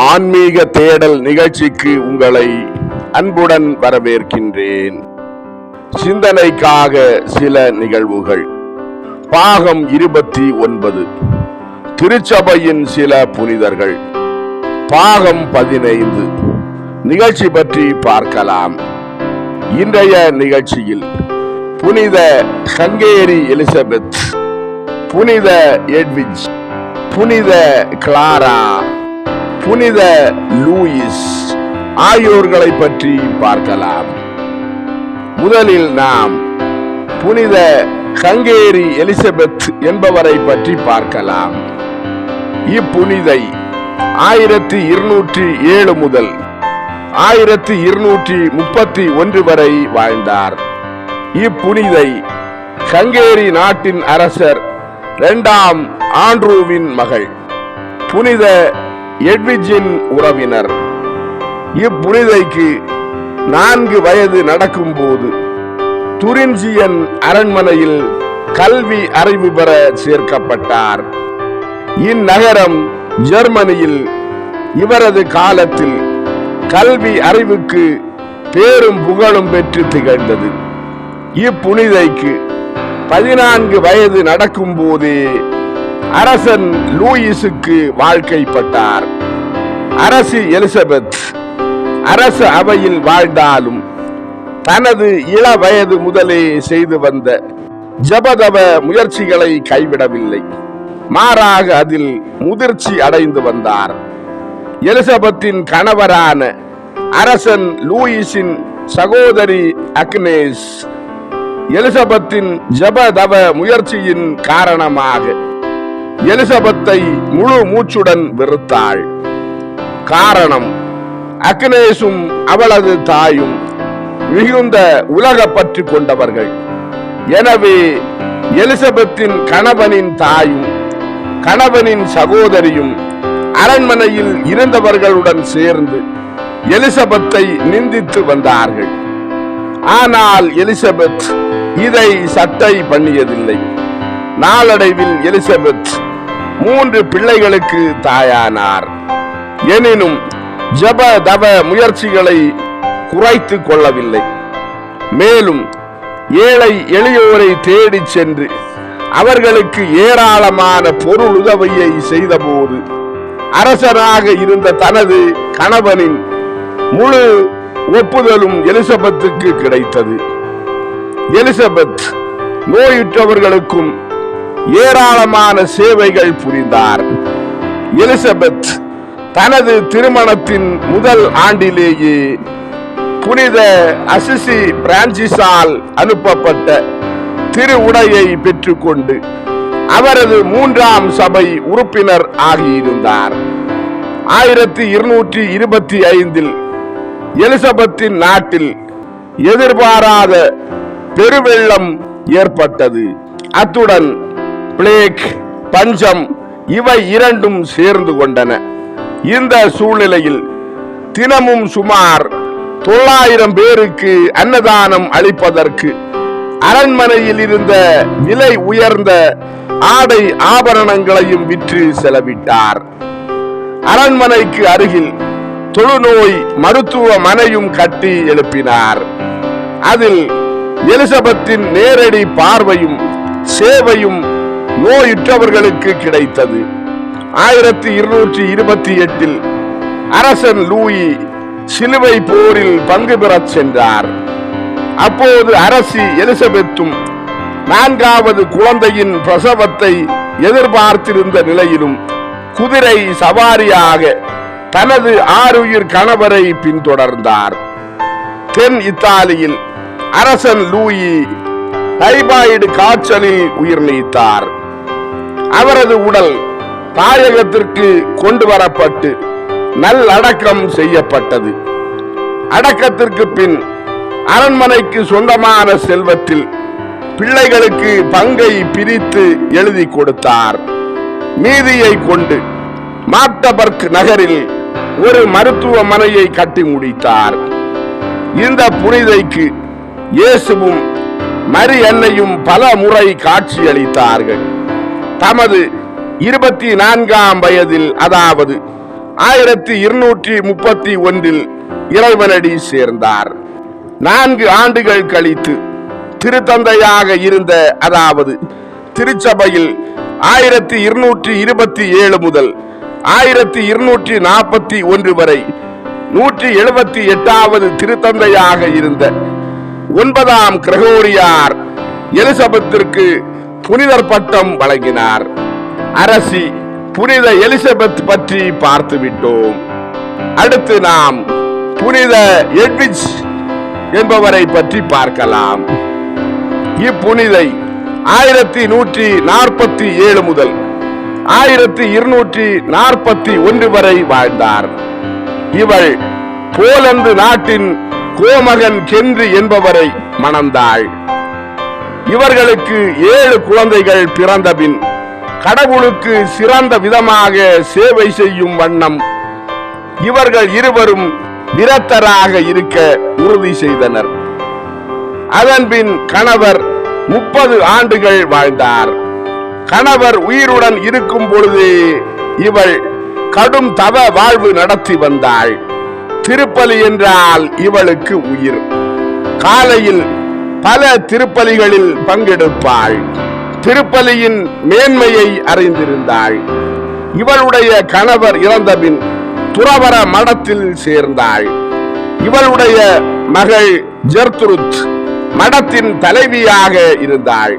ஆன்மீக தேடல் நிகழ்ச்சிக்கு உங்களை அன்புடன் வரவேற்கின்றேன். சிந்தனைக்காக சில நிகழ்வுகள். பாகம் 29, திருச்சபையின் சில புனிதர்கள். பாகம் 15, நிகழ்ச்சி பற்றி பார்க்கலாம். இன்றைய நிகழ்ச்சியில் புனித ஹங்கேரி எலிசபெத், புனித எட்விஜ், புனித கிளாரா, புனித லூயிஸ் ஆகியோர்களை பற்றி பார்க்கலாம். முதலில் நாம் புனித ஹங்கேரி எலிசபெத் என்பவரை பற்றி பார்க்கலாம். இப்புனிதை 1207 முதல் 1231 வரை வாழ்ந்தார். இப்புனிதை ஹங்கேரி நாட்டின் அரசர் 2ஆம் ஆண்ட்ரூவின் மகள், புனித எட்விஜின் உறவினர். இப்புனிதைக்கு 4 வயது நடக்கும் போது துரின்சியன் அரண்மனையில் கல்வி அறிவு பெற சேர்க்கப்பட்டார். இந்நகரம் ஜெர்மனியில் இவரது காலத்தில் கல்வி அறிவுக்கு பேரும் புகழும் பெற்று திகழ்ந்தது. இப்புனிதைக்கு 14 வயது நடக்கும் போதே அரசன் லூயிஸுக்கு வாழ்க்கைப்பட்டார். அரசி எலிசபெத் அரச அவையில் வாழ்ந்தாலும் தனது இள வயது முதலே செய்து வந்த ஜபதவ முயற்சிகளை கைவிடவில்லை. மாறாக அதில் முதிர்ச்சி அடைந்து வந்தார். எலிசபெத்தின் கணவரான அரசன் லூயிஸின் சகோதரி அக்னேஸ் எலிசபெத்தின் ஜபதவ முயற்சியின் காரணமாக எலிசபெத்தை முழு மூச்சுடன் வெறுத்தாள். காரணம், அக்னேசும் அவளது தாயும் மிகுந்த உலக பற்று கொண்டவர்கள். எனவே எலிசபெத்தின் கணவனின் தாயும் கணவனின் சகோதரியும் அரண்மனையில் இருந்தவர்களுடன் சேர்ந்து எலிசபெத்தை நிந்தித்து வந்தார்கள். ஆனால் எலிசபெத் இதை சட்டை பண்ணியதில்லை. நாளடைவில் எலிசபெத் 3 பிள்ளைகளுக்கு தாயானார். எனினும் ஜப தவ முயற்சிகளை குறைத்து கொள்ளவில்லை. மேலும் ஏழை எளியோரை தேடி சென்று அவர்களுக்கு ஏராளமான பொருள் உதவியை செய்தபோது அரசனாக இருந்த தனது கணவனின் முழு ஒப்புதலும் எலிசபெத்துக்கு கிடைத்தது. எலிசபெத் நோயுற்றவர்களுக்கும் ஏராளமான சேவைகள் புரிந்தார். எலிசபெத் தனது திருமணத்தின் முதல் ஆண்டிலேயே புனித அசிசி பிரான்சிஸால் அனுப்பப்பட்ட திரு உடையை பெற்றுக்கொண்டு அவரது 3ஆம் சபை உறுப்பினர் ஆகியிருந்தார். 1225 எலிசபெத்தின் நாட்டில் எதிர்பாராத பெருவெள்ளம் ஏற்பட்டது. அத்துடன் பிளேக், பஞ்சம் இவை 2ம் சேர்ந்து கொண்டன. இந்த சூழ்நிலையில் தினமும் சுமார் 900 பேருக்கு அன்னதானம் அளிப்பதற்கு அரண்மனையில் இருந்த விலை உயர்ந்த ஆடை ஆபரணங்களையும் விற்று செலவிட்டார். அரண்மனைக்கு அருகில் தொழுநோய் மருத்துவமனையும் கட்டி எழுப்பினார். அதில் எலிசபெத்தின் நேரடி பார்வையும் சேவையும் நோயுற்றவர்களுக்கு கிடைத்தது. 1228 அரசன் லூயி சிலுவை போரில் பங்கு பெறச் சென்றார். அப்போது அரசி எலிசபெத்தும் 4வது குழந்தையின் பிரசவத்தை எதிர்பார்த்திருந்த நிலையிலும் குதிரை சவாரியாக தனது 6 உயிர் கணவரை பின்தொடர்ந்தார். தென் இத்தாலியில் அரசன் லூயி டைபாய்டு காய்ச்சலில் உயிர் நீத்தார். அவரது உடல் தாயகத்திற்கு கொண்டு வரப்பட்டு நல்லடக்கம் செய்யப்பட்டது. அடக்கத்திற்கு பின் அரண்மனைக்கு சொந்தமான செல்வத்தில் பிள்ளைகளுக்கு பங்கை பிரித்து எழுதி கொடுத்தார். மீதியை கொண்டு மாக்டபர்க் நகரில் ஒரு மருத்துவமனையை கட்டி முடித்தார். இந்த புனிதைக்கு இயேசுவும் மரி அன்னையும் பல முறை காட்சியளித்தார்கள். தமது 24ஆம் வயதில், அதாவது 1231 இறைவனடி சேர்ந்தார். 4 ஆண்டுகள் கழித்து திருத்தந்தையாக இருந்த, அதாவது திருச்சபையில் 1227 முதல் 1241 வரை 178வது திருத்தந்தையாக இருந்த 9ஆம் கிரகோரியார் எலிசபெத்திற்கு புனிதர் பட்டம் வழங்கினார். அரசி புனித எலிசபெத் பற்றி பார்த்து விட்டோம். அடுத்து நாம் புனித எட்விச் என்பவரை பற்றி பார்க்கலாம். இப்புனிதை 1147 முதல் 1241 வரை வாழ்ந்தார். இவள் போலந்து நாட்டின் கோமகன் கென்றி என்பவரை மணந்தாள். இவர்களுக்கு 7 குழந்தைகள் பிறந்தபின் கடவுளுக்கு சிறந்த விதமாக சேவை செய்யும் வண்ணம் இவர்கள் இருவரும் விரத்தராக இருக்க உறுதி செய்தனர். அதன்பின் கணவர் 30 ஆண்டுகள் வாழ்ந்தார். கணவர் உயிருடன் இருக்கும் பொழுது இவள் கடும் தவ வாழ்வு நடத்தி வந்தாள். திருப்பலி என்றால் இவளுக்கு உயிர். காலையில் பல திருப்பலிகளில் பங்கெடுப்பாள். திருப்பலியின் மேன்மையை அறிந்திருந்தாள். இவளுடைய கணவர் இறந்தபின் துறவற மடத்தில் சேர்ந்தாள். இவளுடைய மகள் ஜெர்துருத் மடத்தின் தலைவியாக இருந்தாள்.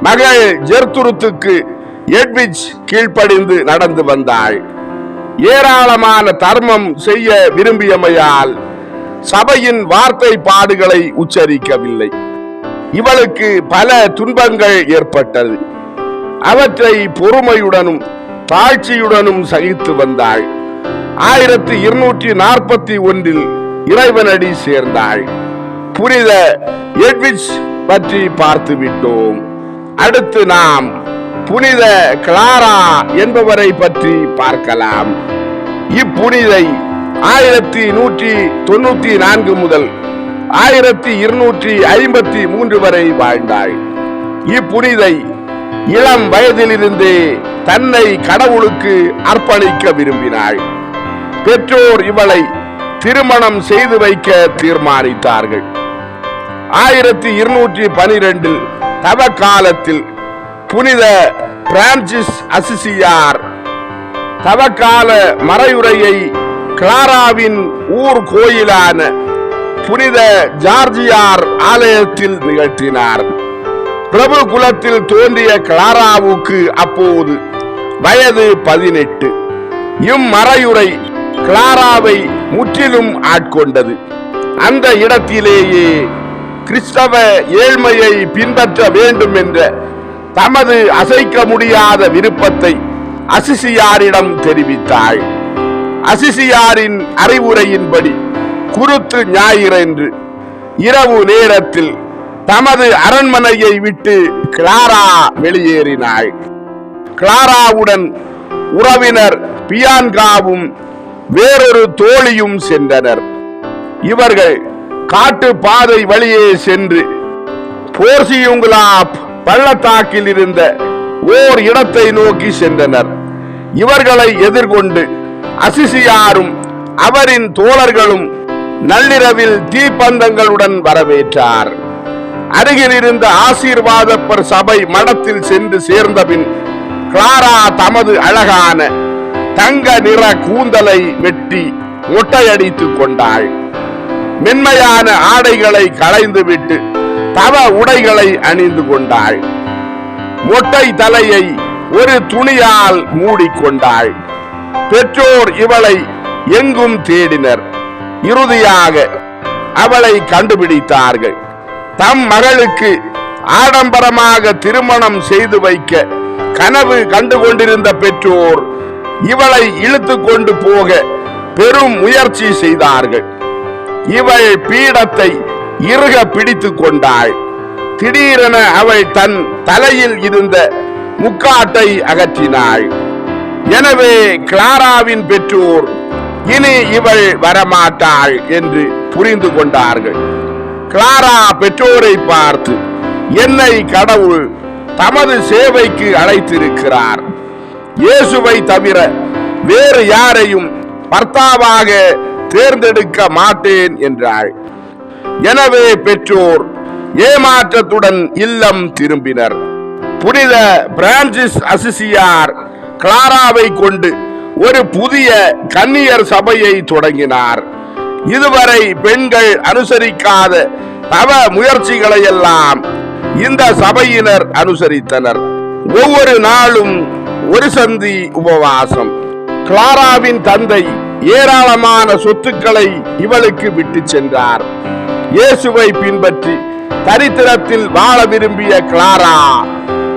மகள் ஜெர்துருத்துக்கு எட்விச் கீழ்ப்படிந்து நடந்து வந்தாள். ஏராளமான தர்மம் செய்ய விரும்பியமையால் சபையின் வார்த்தை பாடுகளை உச்சரிக்கவில்லை. இவளுக்கு பல துன்பங்கள் ஏற்பட்டது. அவற்றை பொறுமையுடனும் தாழ்ச்சியுடனும் சகித்து வந்தாள். 1241 இறைவனடி சேர்ந்தாள். புனித எட்விச் பற்றி பார்த்து விட்டோம். அடுத்து நாம் புனித கிளாரா என்பவரை பற்றி பார்க்கலாம். இப்புனிதை 1194 முதல் 1253 வரை வாழ்ந்தாள். இப்புனிதை இளம் வயதிலிருந்தே தன்னை கடவுளுக்கு அர்ப்பணிக்க விரும்பினாள். பெற்றோர் இவளை திருமணம் செய்து வைக்க தீர்மானித்தார்கள். 1212 தவ காலத்தில் புனித பிரான்சிஸ் அசிசியார் தவக்கால மறையுரையை கிளாராவின் ஊர் கோயிலான புனித ஜார்ஜியார் ஆலயத்தில் நிகழ்த்தினார். பிரபு குலத்தில் தோன்றிய கிளாராவுக்கு அப்போது வயது 18. இம்மறையுரை கிளாராவை முற்றிலும் ஆட்கொண்டது. அந்த இடத்திலேயே கிறிஸ்தவ ஏழ்மையை பின்பற்ற வேண்டும் என்ற தமது அசைக்க முடியாத விருப்பத்தை அசிசியாரிடம் தெரிவித்தாள். அசிசியாரின் அறிவுரையின்படி குருத்து ஞாயிறன்று இரவு நேரத்தில் தமது அரண்மனையை விட்டு கிளாரா வெளியேறினாள். கிளாராவுடன் உறவினர் பியான்காவும் வேறொரு தோழியும் சென்றனர். இவர்கள் காட்டு பாதை வழியே சென்று போர்சியுங்குலாப் பள்ளத்தாக்கில் இருந்த ஓர் இடத்தை நோக்கி சென்றனர். இவர்களை எதிர்கொண்டு அசிசியாரும் அவரின் தோழர்களும் நள்ளிரவில் தீப்பந்தங்களுடன் வரவேற்றார். அருகில் இருந்த ஆசீர்வாதப்பர் சபை மடத்தில் சென்று சேர்ந்தபின் கிளாரா தமது அழகான தங்க நிற கூந்தலை வெட்டி மொட்டையடித்துக் கொண்டாள். மென்மையான ஆடைகளை களைந்துவிட்டு தவ உடைகளை அணிந்து கொண்டாள். மொட்டை தலையை ஒரு துணியால் மூடிக்கொண்டாள். பெற்றோர் இவளை எங்கும் தேடினர். இறுதியாக அவளை கண்டுபிடித்தார்கள். தம் மகளுக்கு ஆடம்பரமாக திருமணம் செய்து வைக்க கனவு கண்டு கொண்டிருந்த பெற்றோர் இவளை இழுத்து கொண்டு போக பெரும் முயற்சி செய்தார்கள். இவள் பீடத்தை இறுக பிடித்துக் கொண்டாள். திடீரென அவள் தன் தலையில் இருந்த முக்காட்டை அகற்றினாள். எனவே கிளாராவின் பெற்றோர் இனி இவள் வரமாட்டாள் என்று புரிந்து கொண்டார்கள். கிளாரா பெற்றோரை பார்த்து, என்னை கடவுள் தமது சேவைக்கு அழைத்திருக்கிறார். இயேசுவை தவிர வேறு யாரையும் பர்த்தாவாக தேர்ந்தெடுக்க மாட்டேன் என்றாள். எனவே பெற்றோர் ஏமாற்றத்துடன் இல்லம் திரும்பினர். புனித பிரான்சிஸ் அசிசியார் கிளாராவை கொண்டு ஒரு புதிய கன்னியர் சபையை தொடங்கினார். இதுவரை பெண்கள் அனுசரிக்காத தவ முயற்சிகளை எல்லாம் இந்த சபையினர் அனுசரித்தனர். ஒவ்வொரு நாளும் ஒரு சந்தி உபவாசம். கிளாராவின் தந்தை ஏராளமான சொத்துக்களை இவளுக்கு விட்டு சென்றார். இயேசுவை பின்பற்றி தரித்திரத்தில் வாழ விரும்பிய கிளாரா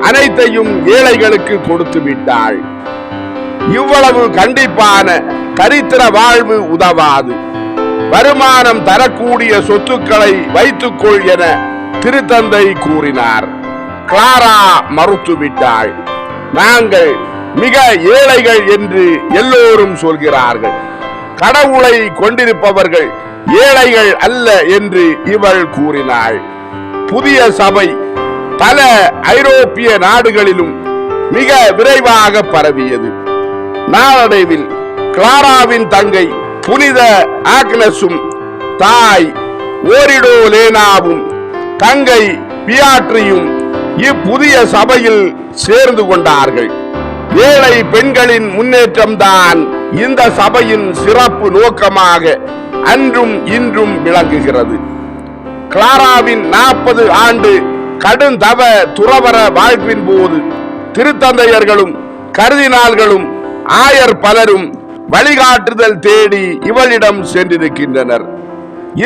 அனைத்தையும் ஏழைகளுக்கு கொடுத்து விட்டாள். இவ்வளவு கண்டிப்பான தரித்திர வாழ்வு உதவாது. வருமானம் தரக்கூடிய சொத்துக்களை வைத்துக்கொள் என திருத்தந்தை கூறினார். கிளாரா மறுத்துவிட்டாள். நாங்கள் மிக ஏழைகள் என்று எல்லோரும் சொல்கிறார்கள். கடவுளை கொண்டிருப்பவர்கள் ஏழைகள் அல்ல என்று இவள் கூறினாள். புதிய சபை பல ஐரோப்பிய நாடுகளிலும் மிக விரைவாக பரவியது. நாளடைவில் கிளாராவின் தங்கை புனித ஆக்னஸும் தாய் ஓரிடோலேனாவும் தங்கை பியாட்ரியும் இப்புதிய சபையில் சேர்ந்து கொண்டார்கள். ஏழை பெண்களின் முன்னேற்றம் தான் இந்த சபையின் சிறப்பு நோக்கமாக அன்றும் இன்றும் விளங்குகிறது. கிளாராவின் 40 ஆண்டு கடுந்தவ துறவற வாழ்வின் போது திருத்தந்தையர்களும் கர்தினால்களும் ஆயர் பலரும் வழிகாட்டுதல் தேடி இவளிடம் சென்றிருக்கின்றனர்.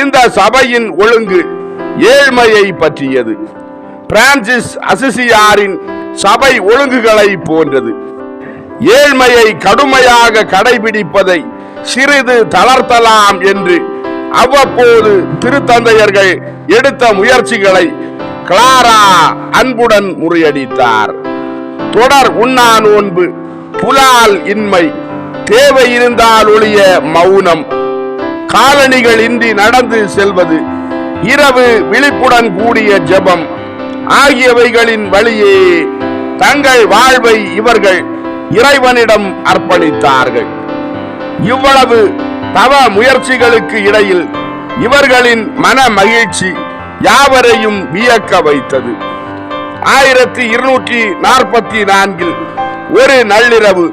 இந்த சபையின் ஒழுங்கு ஏழ்மையை பற்றியது. பிரான்சிஸ் அசிசியாரின் சபை ஒழுங்குகளை போன்றது. ஏழ்மையை கடுமையாக கடைபிடிப்பதை சிறிது தளர்த்தலாம் என்று அவ்வப்போது திருத்தந்தையர்கள் எடுத்த முயற்சிகளை கிளாரா அன்புடன் முறியடித்தார். தொடர் உண்ணா நோன்பு, புலால் இன்மை, தேவை இருந்தால் ஒழிய மௌனம், காலணிகள் இன்றி நடந்து செல்வது, இரவு விழிப்புடன் கூடிய ஜெபம் ஆகியவைகளின் வழியே தங்கள் வாழ்வை இவர்கள் இறைவனிடம் அர்ப்பணித்தார்கள். இவ்வளவு தவ முயற்சிகளுக்கு இடையில் இவர்களின் மன மகிழ்ச்சி யாவரையும் வியக்க வைத்தது. 1244 ஒரு நள்ளிரவு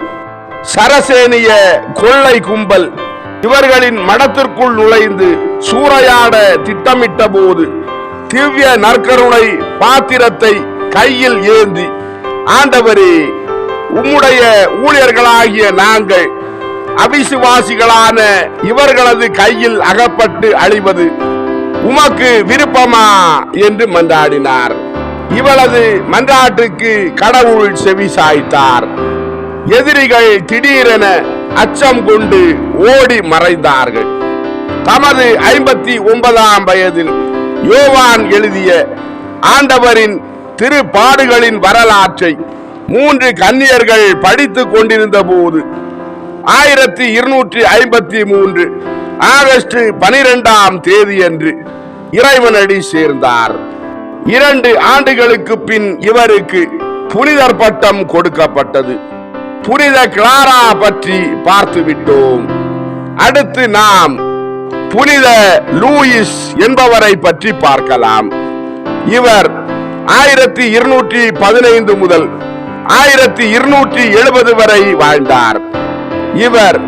சரசேனிய கொள்ளை கும்பல் இவர்களின் மடத்திற்குள் நுழைந்து சூறையாட திட்டமிட்ட போது திவ்ய நற்கருணை பாத்திரத்தை கையில் ஏந்தி, ஆண்டவரே, உம்முடைய ஊழியர்களாகிய நாங்கள் அவிசுவாசிகளான இவர்களது கையில் அகப்பட்டு அழிவது உமக்கு விருப்பமா என்று மன்றாடினார். இவளது மன்றாட்டுக்கு கடவுள் செவி சாய்த்தார். எதிரிகள் திடீரென அச்சம் கொண்டு ஓடி மறைந்தார்கள். தமது 59ஆம் வயதில் யோவான் எழுதிய ஆண்டவரின் திருப்பாடுகளின் வரலாற்றை 3 கன்னியர்கள் படித்துக் கொண்டிருந்த போது 1253 ஆகஸ்ட் 12ஆம் தேதியன்று இறைவனடி சேர்ந்தார். 2 ஆண்டுகளுக்கு பின் இவருக்கு புனிதர் பட்டம் கொடுக்கப்பட்டது. புனித கிளாரா பற்றி பார்த்துவிட்டோம். அடுத்து நாம் புனித லூயிஸ் என்பவரை பற்றி பார்க்கலாம். இவர் 1215 முதல் 1270 வரை வாழ்ந்தார். இவர்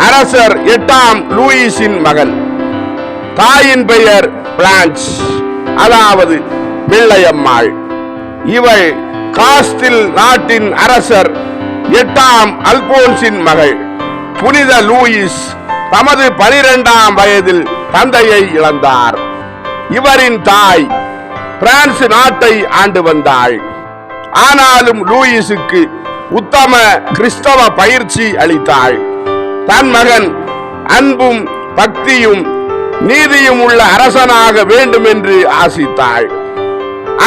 அரசர் 8ஆம் லூயிஸின் மகன். தாயின் பெயர் பிளான்ச், அதாவது வெள்ளையம்மாள். இவள் காஸ்டில் நாட்டின் அரசர் 8ஆம் அல்போன்சின் மகள். புனித லூயிஸ் தமது 12ஆம் வயதில் தந்தையை இழந்தார். இவரின் தாய் பிரான்ஸ் நாட்டை ஆண்டு வந்தாள். ஆனாலும் லூயிஸுக்கு உத்தம கிறிஸ்தவ பயிற்சி அளித்தாள். தன் மகன் அன்பும் பக்தியும் நீதியும் உள்ள அரசனாக வேண்டும் என்று ஆசித்தாள்.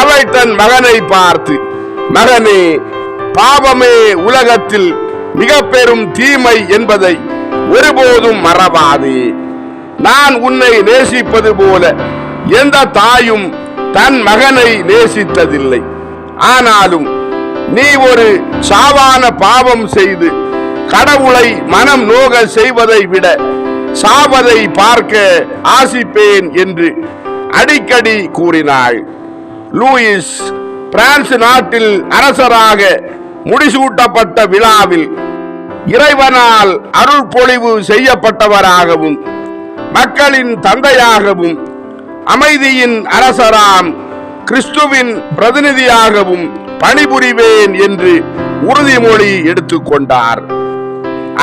அவள் தன் மகனை பார்த்து, மகனே, பாவமே உலகத்தில் மிக பெரும் தீமை என்பதை ஒருபோதும் மறவாதே. நான் உன்னை நேசிப்பது போல எந்த தாயும் தன் மகனை நேசித்ததில்லை. ஆனாலும் நீ ஒரு சாவான பாவம் செய்து கடவுளை மனம் நோக செய்வதை விட சாவதை பார்க்க ஆசிப்பேன் என்று அடிக்கடி கூறினாள். லூயிஸ் பிரான்ஸ் நாட்டில் அரசராக முடிசூட்டப்பட்ட விழாவில் இறைவனால் அருள் பொழிவு செய்யப்பட்டவராகவும் மக்களின் தந்தையாகவும் அமைதியின் அரசராம் கிறிஸ்துவின் பிரதிநிதியாகவும் பணிபுரிவேன் என்று உறுதிமொழி எடுத்துக்கொண்டார்.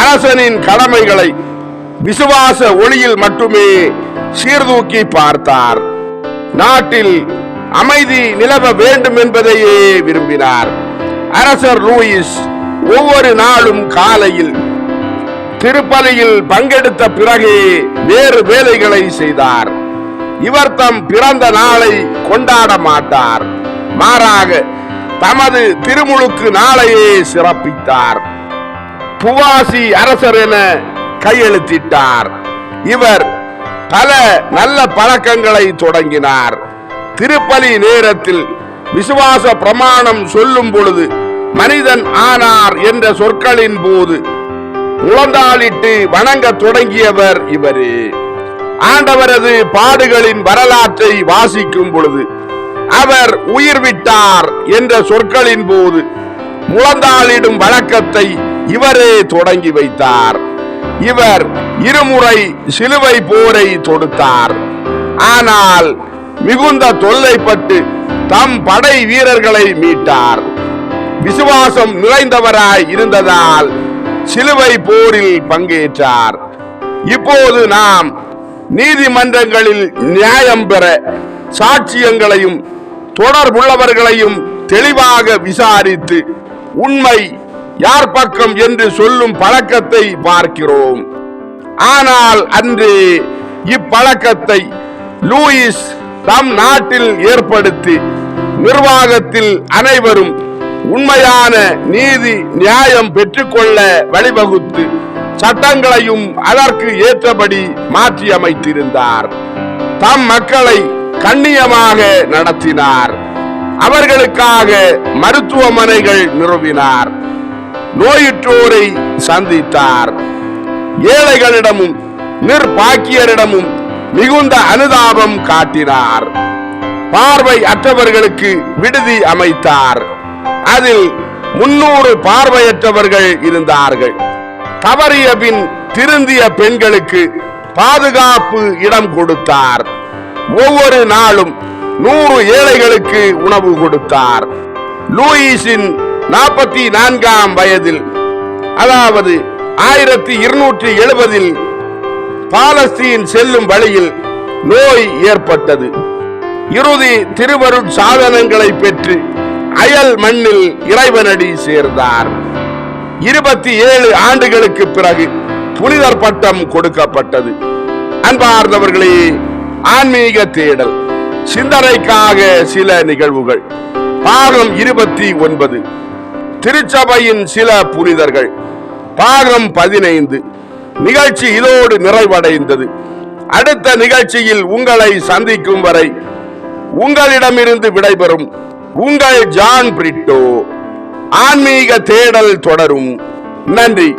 அரசனின் கடமைகளை விசுவாச ஒளியில் மட்டுமே சீர்தூக்கி பார்த்தார். நாட்டில் அமைதி நிலவ வேண்டும் என்பதையே விரும்பினார். அரசர் லூயிஸ் ஒவ்வொரு நாளும் காலையில் திருப்பலியில் பங்கெடுத்த பிறகே வேறு வேலைகளை செய்தார். இவர் தம் பிறந்த நாளை கொண்டாட மாட்டார். மாறாக தமது திருமுழுக்கு நாளையே சிறப்பித்தார். புவாசி அரசர் என கையெழுத்திட்டார். இவர் பல நல்ல பழக்கங்களை தொடங்கினார். திருப்பலி நேரத்தில் விசுவாச பிரமாணம் சொல்லும் பொழுது மனிதன் ஆனார் என்ற சொற்களின் போது முழந்தாளிட்டு வணங்க தொடங்கியவர் இவரே. ஆண்டவரது பாடுகளின் வரலாற்றை வாசிக்கும் பொழுது அவர் உயிர் விட்டார் என்ற சொற்களின் போது முழந்தாளிடும் வழக்கத்தை இவரே தொடங்கி வைத்தார். இவர் இருமுறை சிலுவை போரை தொடுத்தார். ஆனால் மிகுந்த தொல்லைப்பட்டு தம் படை வீரர்களை மீட்டார். விசுவாசம் நிறைந்தவராய் இருந்ததால் சிலுவை போரில் பங்கேற்றார். இப்போது நாம் நீதிமன்றங்களில் நியாயம் பெற சாட்சியங்களையும் தொடர்புள்ளவர்களையும் தெளிவாக விசாரித்து உண்மை யார் பக்கம் என்று சொல்லும் பழக்கத்தை பார்க்கிறோம். ஆனால் அன்று இப்பழக்கத்தை லூயிஸ் தம் நாட்டில் ஏற்படுத்தி நிர்வாகத்தில் அனைவரும் உண்மையான நீதி நியாயம் பெற்றுக்கொள்ள வழிவகுத்து சட்டங்களையும் அதற்கு ஏற்றபடி மாற்றி அமைத்திருந்தார். தம் மக்களை கண்ணியமாக நடத்தினார். அவர்களுக்காக மருத்துவமனைகள் நிறுவினார். நோயுற்றோரை சந்தித்தார். ஏழைகளிடமும் நிர்பாக்கியரிடமும் மிகுந்த அனுதாபம் காட்டினார். பார்வை அற்றவர்களுக்கு விடுதி அமைத்தார். அதில் 300 பார்வையற்றவர்கள் இருந்தார்கள். தவறிய பின் திருந்திய பெண்களுக்கு பாதுகாப்பு இடம் கொடுத்தார். ஒவ்வொரு நாளும் 100 ஏழைகளுக்கு உணவு கொடுத்தார். லூயிஸின் 44ஆம் வயதில், அதாவது 1270 பாலஸ்தீன் செல்லும் வழியில் நோய் ஏற்பட்டது. இறுதி திருவருட் சாதனங்களை பெற்று அயல் மண்ணில் இறைவனடி சேர்ந்தார். 27 ஆண்டுகளுக்கு பிறகு புனிதர் பட்டம் கொடுக்கப்பட்டது. அன்பார்ந்தவர்களே, ஆன்மீக தேடல் சிந்தனைக்காக சில நிகழ்வுகள். பாகம் 29 திருச்சபையின் சில புனிதர்கள். பாகம் 15 நிகழ்ச்சி இதோடு நிறைவடைந்தது. அடுத்த நிகழ்ச்சியில் உங்களை சந்திக்கும் வரை உங்களிடமிருந்து விடைபெறும் உங்கள் ஜான் பிரிட்டோ. ஆன்மீக தேடல் தொடரும். நன்றி.